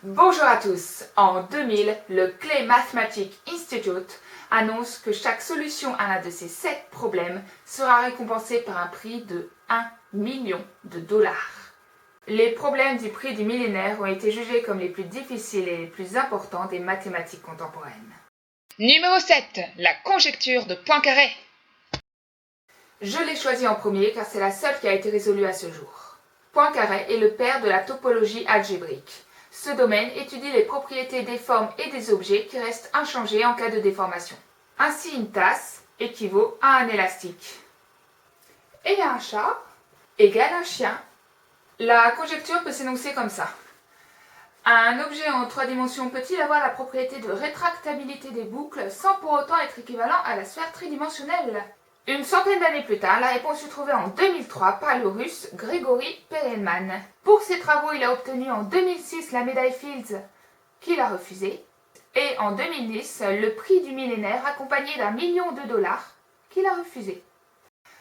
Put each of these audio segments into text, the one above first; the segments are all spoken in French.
Bonjour à tous. En 2000, le Clay Mathematics Institute annonce que chaque solution à l'un de ces 7 problèmes sera récompensée par un prix de 1 million de dollars. Les problèmes du prix du millénaire ont été jugés comme les plus difficiles et les plus importants des mathématiques contemporaines. Numéro 7. La conjecture de Poincaré. Je l'ai choisi en premier car c'est la seule qui a été résolue à ce jour. Poincaré est le père de la topologie algébrique. Ce domaine étudie les propriétés des formes et des objets qui restent inchangés en cas de déformation. Ainsi, une tasse équivaut à un élastique. Et un chat égale un chien. La conjecture peut s'énoncer comme ça. Un objet en 3 dimensions peut-il avoir la propriété de rétractabilité des boucles sans pour autant être équivalent à la sphère tridimensionnelle? Une centaine d'années plus tard, la réponse fut trouvée en 2003 par le russe Grigori Perelman. Pour ses travaux, il a obtenu en 2006 la médaille Fields, qu'il a refusée, et en 2010 le prix du millénaire accompagné d'1 million de dollars, qu'il a refusé.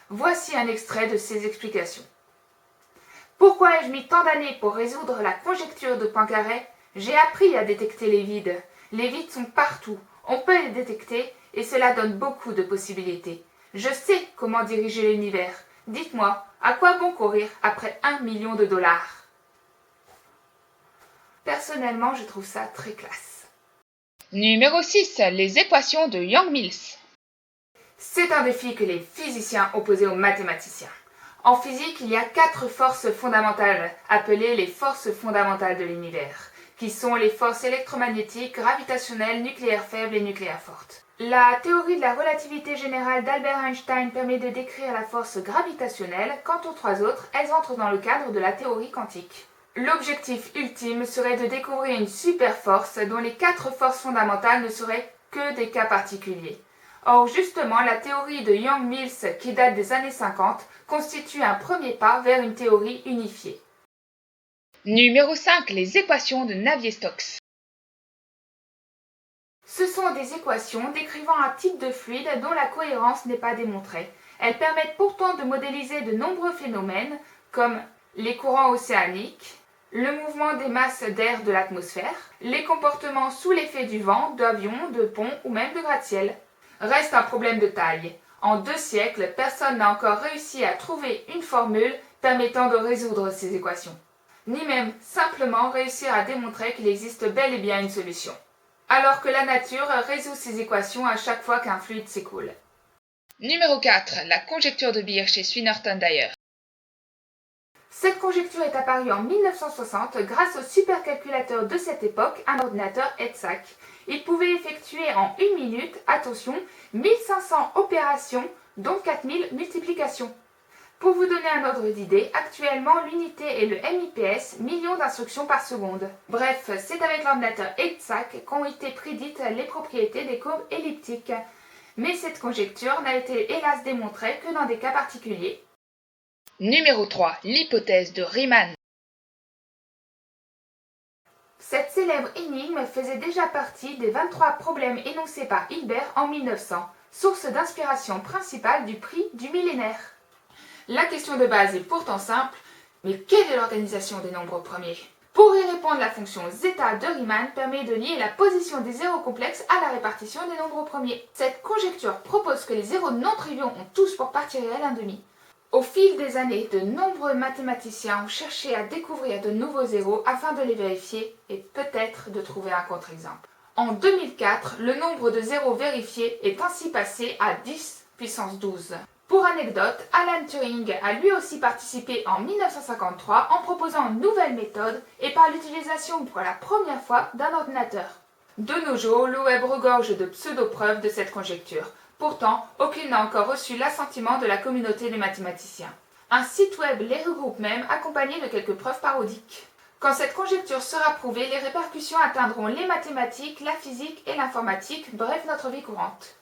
Voici un extrait de ses explications. Pourquoi ai-je mis tant d'années pour résoudre la conjecture de Poincaré? J'ai appris à détecter les vides. Les vides sont partout, on peut les détecter et cela donne beaucoup de possibilités. Je sais comment diriger l'univers. Dites-moi, à quoi bon courir après 1 million de dollars? Personnellement, je trouve ça très classe. Numéro 6. Les équations de Yang-Mills. C'est un défi que les physiciens ont posé aux mathématiciens. En physique, il y a 4 forces fondamentales, appelées les forces fondamentales de l'univers, qui sont les forces électromagnétiques, gravitationnelles, nucléaires faibles et nucléaires fortes. La théorie de la relativité générale d'Albert Einstein permet de décrire la force gravitationnelle, quant aux 3 autres, elles entrent dans le cadre de la théorie quantique. L'objectif ultime serait de découvrir une superforce dont les 4 forces fondamentales ne seraient que des cas particuliers. Or, justement, la théorie de Yang-Mills, qui date des années 50, constitue un premier pas vers une théorie unifiée. Numéro 5. Les équations de Navier-Stokes. Ce sont des équations décrivant un type de fluide dont la cohérence n'est pas démontrée. Elles permettent pourtant de modéliser de nombreux phénomènes, comme les courants océaniques, le mouvement des masses d'air de l'atmosphère, les comportements sous l'effet du vent, d'avions, de ponts ou même de gratte-ciel. Reste un problème de taille. En 2 siècles, personne n'a encore réussi à trouver une formule permettant de résoudre ces équations, ni même simplement réussir à démontrer qu'il existe bel et bien une solution, alors que la nature résout ces équations à chaque fois qu'un fluide s'écoule. Numéro 4. La conjecture de Beer chez Swinnerton-Dyer. Cette conjecture est apparue en 1960 grâce au supercalculateur de cette époque, un ordinateur EDSAC. Il pouvait effectuer en 1 minute, attention, 1500 opérations, dont 4000 multiplications. Pour vous donner un ordre d'idée, actuellement l'unité est le MIPS, millions d'instructions par seconde. Bref, c'est avec l'ordinateur EDSAC qu'ont été prédites les propriétés des courbes elliptiques. Mais cette conjecture n'a été hélas démontrée que dans des cas particuliers. Numéro 3. L'hypothèse de Riemann. Cette célèbre énigme faisait déjà partie des 23 problèmes énoncés par Hilbert en 1900, source d'inspiration principale du prix du millénaire. La question de base est pourtant simple, mais quelle est l'organisation des nombres premiers? Pour y répondre, la fonction zeta de Riemann permet de lier la position des zéros complexes à la répartition des nombres premiers. Cette conjecture propose que les zéros non triviaux ont tous pour partie réelle un demi. Au fil des années, de nombreux mathématiciens ont cherché à découvrir de nouveaux zéros afin de les vérifier et peut-être de trouver un contre-exemple. En 2004, le nombre de zéros vérifiés est ainsi passé à 10 puissance 12. Pour anecdote, Alan Turing a lui aussi participé en 1953 en proposant une nouvelle méthode et par l'utilisation pour la première fois d'un ordinateur. De nos jours, le web regorge de pseudo-preuves de cette conjecture. Pourtant, aucune n'a encore reçu l'assentiment de la communauté des mathématiciens. Un site web les regroupe même, accompagné de quelques preuves parodiques. Quand cette conjecture sera prouvée, les répercussions atteindront les mathématiques, la physique et l'informatique, bref notre vie courante.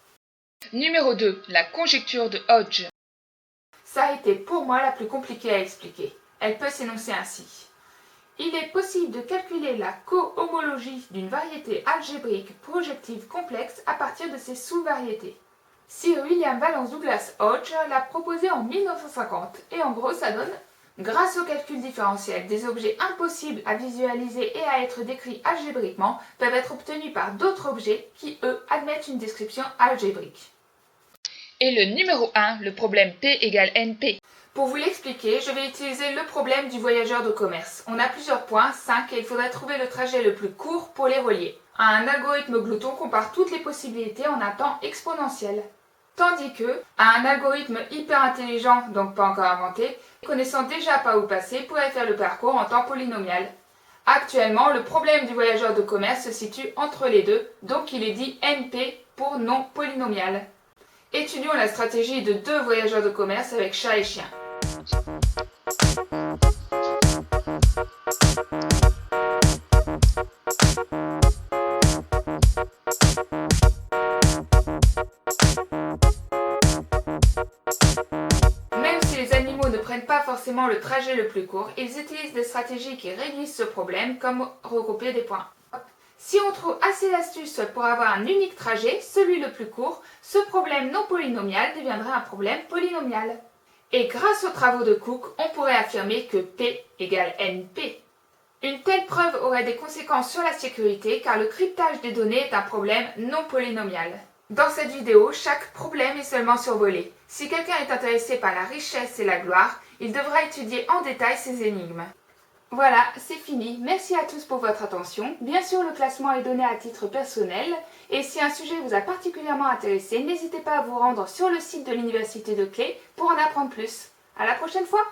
Numéro 2. La conjecture de Hodge. Ça a été pour moi la plus compliquée à expliquer. Elle peut s'énoncer ainsi. Il est possible de calculer la cohomologie d'une variété algébrique projective complexe à partir de ses sous-variétés. Sir William Valence Douglas Hodge l'a proposé en 1950 et en gros ça donne Grâce au calcul différentiel, des objets impossibles à visualiser et à être décrits algébriquement peuvent être obtenus par d'autres objets qui, eux, admettent une description algébrique. Et le numéro 1, le problème P égale NP. Pour vous l'expliquer, je vais utiliser le problème du voyageur de commerce. On a plusieurs points, 5, et il faudrait trouver le trajet le plus court pour les relier. Un algorithme glouton compare toutes les possibilités en un temps exponentiel. Tandis que, un algorithme hyper intelligent, donc pas encore inventé, connaissant déjà pas où passer, pourrait faire le parcours en temps polynomial. Actuellement, le problème du voyageur de commerce se situe entre les deux, donc il est dit NP pour non polynomial. Étudions la stratégie de deux voyageurs de commerce avec chat et chien. Même si les animaux ne prennent pas forcément le trajet le plus court, ils utilisent des stratégies qui réduisent ce problème, comme regrouper des points. Si on trouve assez d'astuces pour avoir un unique trajet, celui le plus court, ce problème non polynomial deviendrait un problème polynomial. Et grâce aux travaux de Cook, on pourrait affirmer que P égale NP. Une telle preuve aurait des conséquences sur la sécurité car le cryptage des données est un problème non polynomial. Dans cette vidéo, chaque problème est seulement survolé. Si quelqu'un est intéressé par la richesse et la gloire, il devra étudier en détail ces énigmes. Voilà, c'est fini. Merci à tous pour votre attention. Bien sûr, le classement est donné à titre personnel. Et si un sujet vous a particulièrement intéressé, n'hésitez pas à vous rendre sur le site de l'Université de Clay pour en apprendre plus. À la prochaine fois!